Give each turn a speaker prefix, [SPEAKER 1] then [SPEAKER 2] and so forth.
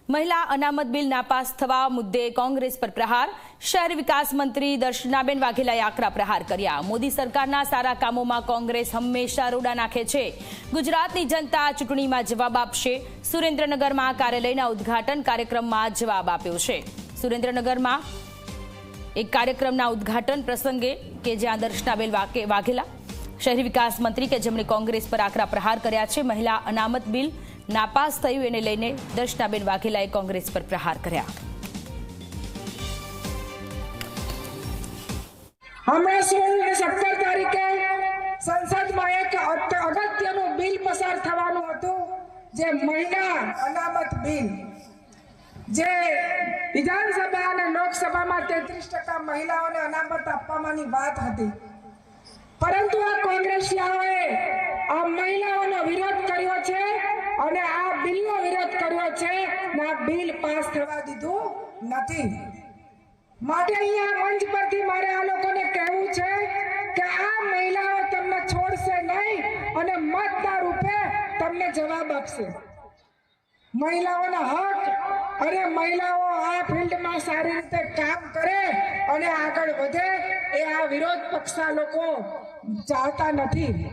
[SPEAKER 1] महिला अनामत बिल नापास थवा मुद्दे कांग्रेस पर प्रहार। शहर विकास मंत्री दर्शनाबेन वाघेलाए आकरा प्रहार कर्या। मोदी सरकारना सारा कामोमां कांग्रेस हमेशा रोड़ा नाखे छे। गुजरातनी जनता चूंटणीमां जवाब आपशे। सुरेन्द्रनगरमां कार्यालयना उद्घाटन कार्यक्रममां जवाब आप्यो छे। सुरेन्द्रनगरमां एक कार्यक्रमना उद्घाटन प्रसंगे के ज्यां दर्शनाबेन वाघेला शहरी विकास मंत्री के जेमणे कांग्रेस पर आकरा प्रहार कर्या छे। महिला अनामत बिल नापास थयुं एने लईने दर्शनाबेन वाघेलाए कांग्रेस पर प्रहार कर्या।
[SPEAKER 2] हमणे 16 तारीखे संसदमां एक अगत्यनुं बिल पसार थवानुं हतुं, जे महिला अनामत बिल, जे विधानसभा અને લોકસભામાં 33% મહિલાઓને અનામત આપવાની વાત હતી, પરંતુ આ કોંગ્રેસીઓએ આ મહિલાઓનો વિરોધ કર્યો છે અને આ બિલનો વિરોધ કર્યો છે ને આ બિલ પાસ થવા દીધું નથી। માટે અહીંયા મંચ પરથી મારે આ લોકોને કહેવું છે કે આ મહિલાઓ તમને છોડશે નહીં અને મતના રૂપે તમને જવાબ આપશે। મહિલાઓના હક અને મહિલાઓ આ ફિલ્ડમાં સારી રીતે કામ કરે અને આગળ વધે એ આ વિરોધ પક્ષના લોકો ચાહતા નથી।